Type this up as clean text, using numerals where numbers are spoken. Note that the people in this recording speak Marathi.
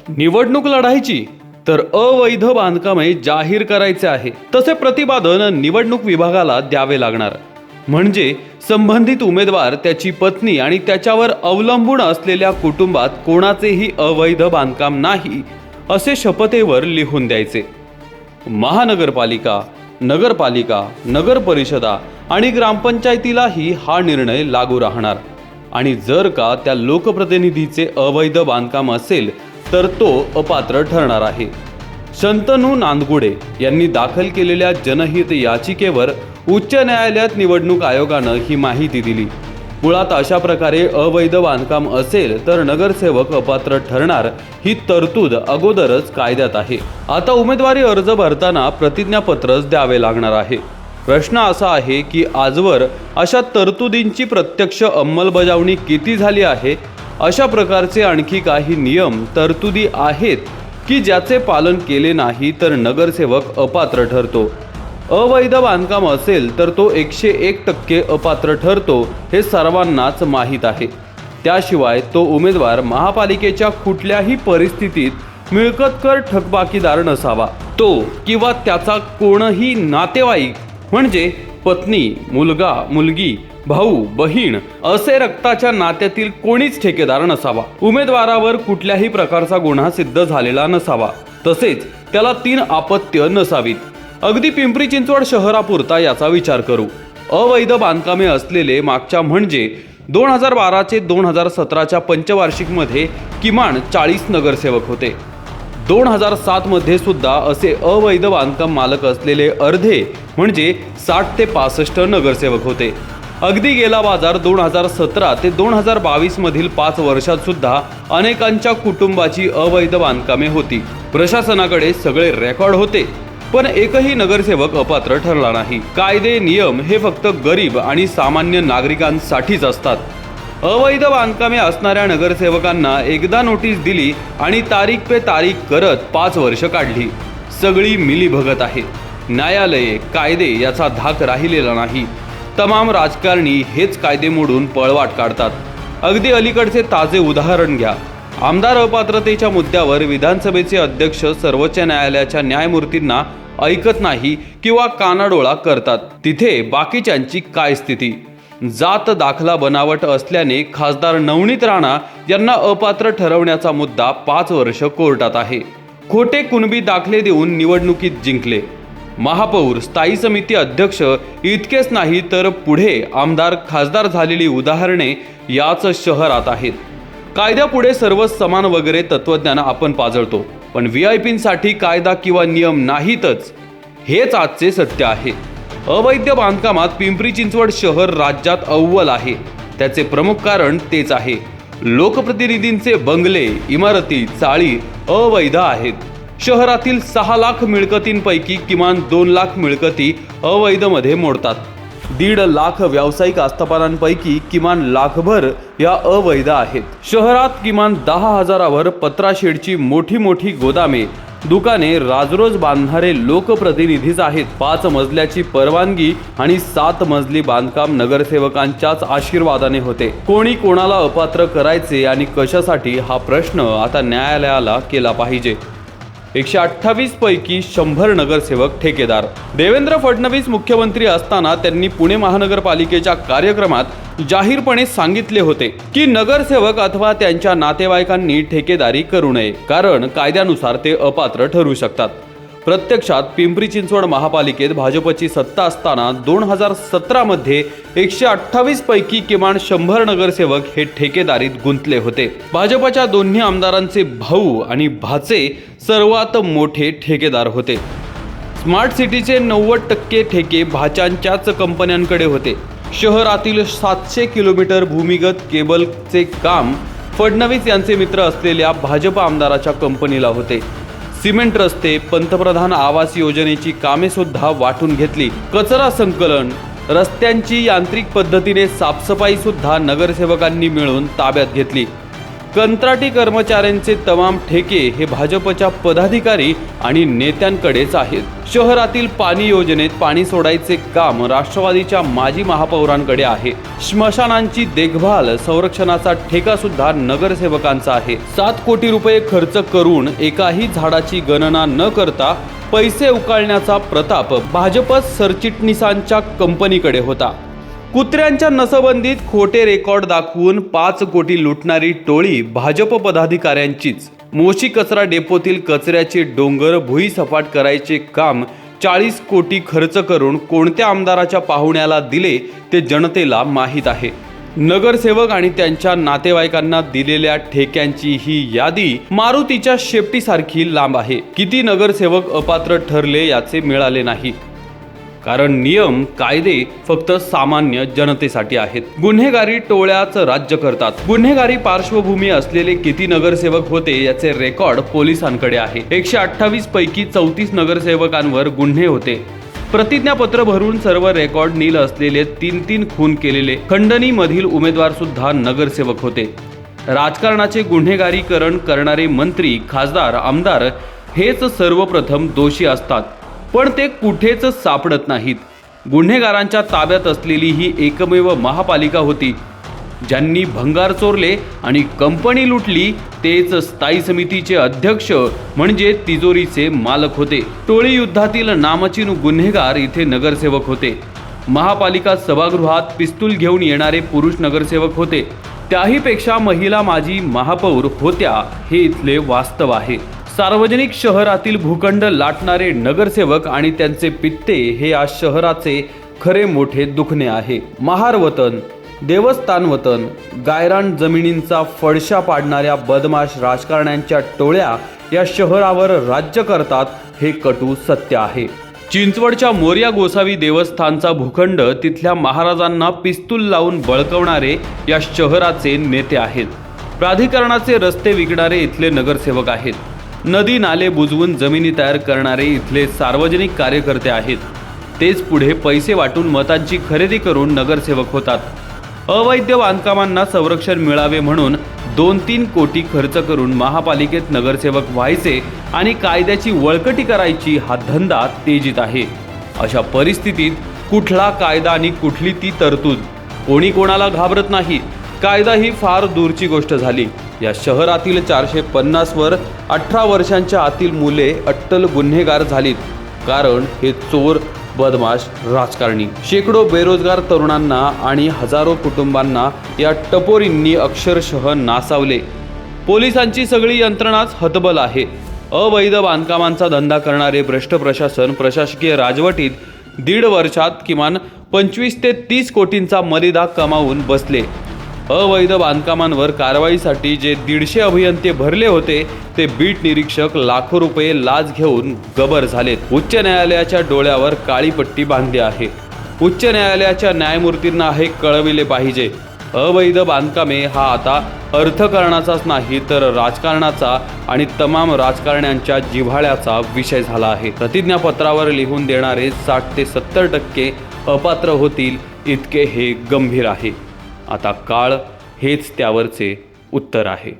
निवडणूक लढायची तर अवैध बांधकामे जाहीर करायचे आहे, तसे प्रतिपादन निवडणूक विभागाला द्यावे लागणार. म्हणजे संबंधित उमेदवार, त्याची पत्नी आणि त्याच्यावर अवलंबून असलेल्या कुटुंबात कोणाचेही अवैध बांधकाम नाही असे शपथेवर लिहून द्यायचे. महानगरपालिका, नगरपालिका, नगर परिषदा आणि ग्रामपंचायतीलाही हा निर्णय लागू राहणार. आणि जर का त्या लोकप्रतिनिधीचे अवैध बांधकाम असेल तर तो अपात्र ठरणार आहे. शंतनू नांदगुडे यांनी दाखल केलेल्या जनहित याचिकेवर उच्च न्यायालयात निवडणूक आयोगानं ही माहिती दिली. मुळात अशा प्रकारे अवैध बांधकाम असेल तर नगरसेवक अपात्र ठरणार ही तरतूद अगोदरच कायद्यात आहे. आता उमेदवारी अर्ज भरताना प्रतिज्ञापत्रच द्यावे लागणार आहे. प्रश्न असा आहे की आजवर अशा तरतुदींची प्रत्यक्ष अंमलबजावणी किती झाली आहे? अशा प्रकारचे आणखी काही नियम, तरतुदी आहेत की ज्याचे पालन केले नाही तर नगरसेवक अपात्र ठरतो. अवैध बांधकाम असेल तर तो 101% अपात्र ठरतो हे सर्वांनाच माहीत आहे. त्याशिवाय तो उमेदवार महापालिकेच्या कुठल्याही परिस्थितीत मिळकत कर थकबाकीदार नसावा. तो किंवा त्याचा कोणही नातेवाईक म्हणजे पत्नी, मुलगा, मुलगी, भाऊ, बहीण असे रक्ताच्या नात्यातील कोणीच ठेकेदार नसावा. उमेदवारावर कुठल्याही प्रकारचा गुन्हा सिद्ध झालेला नसावा. तसेच त्याला 3 अपत्य नसावीत. अगदी पिंपरी चिंचवड शहरापुरता याचा विचार करू. अवैध बांधकामे असलेले मागच्या म्हणजे 2012 ते 2017च्या पंचवार्षिकमध्ये किमान 40 नगरसेवक होते. 2007 मध्ये सुद्धा असे अवैध बांधकाम मालक असलेले अर्धे म्हणजे 60 ते 65 नगरसेवक होते. अगदी गेला बाजार 2017 ते 2022 मधील 5 वर्षात सुद्धा अनेकांच्या कुटुंबाची अवैध बांधकामे होती. प्रशासनाकडे सगळे रेकॉर्ड होते, पण एकही नगरसेवक अपात्र ठरला नाही. कायदे नियम हे फक्त गरीब आणि सामान्य नागरिकांसाठीच असतात. अवैध बांधकामे असणाऱ्या नगरसेवकांना एकदा नोटीस दिली आणि तारीख पे तारीख करत 5 वर्ष काढली. सगळी मिलीभगत आहे. न्यायालये, कायदे याचा धाक राहिलेला नाही. तमाम राजकारणी हेच कायदे मोडून पळवाट काढतात. अगदी अलीकडचे ताजे उदाहरण घ्या. आमदार अपात्रतेच्या मुद्द्यावर विधानसभेचे अध्यक्ष सर्वोच्च न्यायालयाच्या न्यायमूर्तींना ऐकत नाही किंवा कानाडोळा करतात. तिथे बाकीच्यांची काय स्थिती? जात दाखला बनावट असल्याने खासदार नवनीत राणा यांना अपात्र ठरवण्याचा मुद्दा 5 वर्ष कोर्टात आहे. खोटे कुणबी दाखले देऊन निवडणुकीत जिंकले. महापौर, स्थायी समिती अध्यक्ष इतकेच नाही तर पुढे आमदार, खासदार झालेली उदाहरणे याच शहरात आहेत. कायद्यापुढे सर्व समान वगैरे तत्वज्ञान आपण पाजळतो, पण व्हीआयपींसाठी कायदा किंवा नियम नाहीतच. हेच आजचे सत्य आहे. अवैध बांधकामात पिंपरी चिंचवड शहर राज्यात अव्वल आहे. त्याचे प्रमुख कारण तेच आहे. लोकप्रतिनिधींचे बंगले, इमारती, चाळी अवैध आहेत. शहरातील 6 लाख मिळकतींपैकी किमान 2 लाख मिळकती अवैधमध्ये मोडतात. 1.5 लाख व्यावसायिक आस्थापनांपैकी किमान लाखभर या अवैध आहेत. शहरात किमान 10,000वर पत्राशेडची मोठी मोठी गोदामे, दुकाने राजरोज बांधणारे लोकप्रतिनिधीच आहेत. 5 मजल्याची परवानगी आणि 7 मजली बांधकाम नगरसेवकांच्याच आशीर्वादाने होते. कोणी कोणाला अपात्र करायचे आणि कशासाठी हा प्रश्न आता न्यायालयाला केला पाहिजे. 128 पैकी 100 नगरसेवक ठेकेदार. देवेंद्र फडणवीस मुख्यमंत्री असताना त्यांनी पुणे महानगरपालिकेच्या कार्यक्रमात जाहीरपणे सांगितले होते की नगरसेवक अथवा त्यांच्या नातेवाईकांनी ठेकेदारी करू नये, कारण कायद्यानुसार ते अपात्र ठरू शकतात. प्रत्यक्षात पिंपरी चिंचवड महापालिकेत भाजपची सत्ता असताना 2017 मध्ये 128 पैकी किमान 100 नगरसेवक हे ठेकेदारीत गुंतले होते. भाजपच्या दोन्ही आमदारांचे भाऊ आणि भाचे सर्वात मोठे ठेकेदार होते. स्मार्ट सिटीचे 90% ठेके भाच्यांच्याच कंपन्यांकडे होते. शहरातील 700 किलोमीटर भूमिगत केबलचे काम फडणवीस यांचे मित्र असलेल्या भाजप आमदाराच्या कंपनीला होते. सिमेंट रस्ते, पंतप्रधान आवास योजनेची कामे सुद्धा वाटून घेतली. कचरा संकलन, रस्त्यांची यांत्रिक पद्धतीने साफसफाई सुद्धा नगरसेवकांनी मिळून ताब्यात घेतली. कंत्राटी कर्मचाऱ्यांचे तमाम ठेके हे भाजपच्या पदाधिकारी आणि नेत्यांकडेच आहेत. शहरातील पाणी योजनेत पाणी सोडायचे काम राष्ट्रवादीच्या माजी महापौरांकडे आहे. स्मशानांची देखभाल संरक्षणाचा ठेका सुद्धा नगरसेवकांचा आहे. 7 कोटी रुपये खर्च करून एकाही झाडाची गणना न करता पैसे उकळण्याचा प्रताप भाजप सरचिटणीसांच्या कंपनीकडे होता. कुत्र्यांच्या नसबंदीत खोटे रेकॉर्ड दाखवून 5 कोटी लुटणारी टोळी भाजप पदाधिकाऱ्यांचीच. मोशी कचरा डेपोतील कचऱ्याचे डोंगर भुईसपाट करायचे काम 40 कोटी खर्च करून कोणत्या आमदाराच्या पाहुण्याला दिले ते जनतेला माहीत आहे. नगरसेवक आणि त्यांच्या नातेवाईकांना दिलेल्या ठेक्यांची ही यादी मारुतीच्या शेपटीसारखी लांब आहे. किती नगरसेवक अपात्र ठरले याचे मिळाले नाही, कारण नियम कायदे फक्त सामान्य जनतेसाठी आहेत. गुन्हेगारी टोळ्याच राज्य करतात. गुन्हेगारी पार्श्वभूमी असलेले किती नगरसेवक होते याचे रेकॉर्ड पोलिसांकडे आहे. 128 पैकी 34 नगरसेवकांवर गुन्हे होते. प्रतिज्ञापत्र भरून सर्व रेकॉर्ड नील असलेले 3 खून केलेले खंडणी मधील उमेदवार सुद्धा नगरसेवक होते. राजकारणाचे गुन्हेगारीकरण करणारे मंत्री, खासदार, आमदार हेच सर्वप्रथम दोषी असतात, पण ते कुठेच सापडत नाहीत. गुन्हेगारांच्या ताब्यात असलेली ही एकमेव महापालिका होती. ज्यांनी भंगार चोरले आणि कंपनी लुटली तेच स्थायी समितीचे अध्यक्ष म्हणजे तिजोरीचे मालक होते. टोळी युद्धातील नामचीन गुन्हेगार इथे नगरसेवक होते. महापालिका सभागृहात पिस्तूल घेऊन येणारे पुरुष नगरसेवक होते. त्याहीपेक्षा महिला माजी महापौर होत्या हे इथले वास्तव आहे. सार्वजनिक शहरातील भूखंड लाटणारे नगरसेवक आणि त्यांचे पित्ते हे या शहराचे खरे मोठे दुखणे आहे. महार वतन, देवस्थान वतन, गायरान जमिनींचा फडशा पाडणाऱ्या बदमाश राजकारण्यांच्या टोळ्या या शहरावर राज्य करतात हे कटू सत्य आहे. चिंचवडच्या मोरया गोसावी देवस्थानचा भूखंड तिथल्या महाराजांना पिस्तूल लावून बळकवणारे या शहराचे नेते आहेत. प्राधिकरणाचे रस्ते विकणारे इथले नगरसेवक आहेत. नदी नाले बुजवून जमिनी तयार करणारे इथले सार्वजनिक कार्यकर्ते आहेत. तेच पुढे पैसे वाटून मतांची खरेदी करून नगरसेवक होतात. अवैध बांधकामांना संरक्षण मिळावे म्हणून 2-3 कोटी खर्च करून महापालिकेत नगरसेवक व्हायचे आणि कायद्याची वळकटी करायची हा धंदा तेजीत आहे. अशा परिस्थितीत कुठला कायदा आणि कुठली ती तरतूद? कोणी कोणाला घाबरत नाही. कायदा ही फार दूरची गोष्ट झाली. या शहरातील 450 वर 18 वर्षांच्या आतील मुले अट्टल गुन्हेगार झालीत, कारण हे चोर, बदमाश, राजकारणी. शेकडो बेरोजगार तरुणांना आणि हजारो कुटुंबांना या टपोरींनी अक्षरशः नासावले. पोलिसांची सगळी यंत्रणाच हतबल आहे. अवैध बांधकामांचा धंदा करणारे भ्रष्ट प्रशासन प्रशासकीय राजवटीत 1.5 वर्षात किमान 25 ते 30 कोटींचा मलिदा कमावून बसले. अवैध बांधकामांवर कारवाईसाठी जे 150 अभियंते भरले होते ते बीट निरीक्षक लाखो रुपये लाच घेऊन गबर झालेत. उच्च न्यायालयाच्या डोळ्यावर काळी पट्टी बांधली आहे. उच्च न्यायालयाच्या न्यायमूर्तींना हे कळविले पाहिजे. अवैध बांधकामे हा आता अर्थकारणाचाच नाही तर राजकारणाचा आणि तमाम राजकारण्यांच्या जिव्हाळ्याचा विषय झाला आहे. प्रतिज्ञापत्रावर लिहून देणारे 60 ते 70% अपात्र होतील इतके हे गंभीर आहे. आता काळ हेच त्यावरचे उत्तर आहे.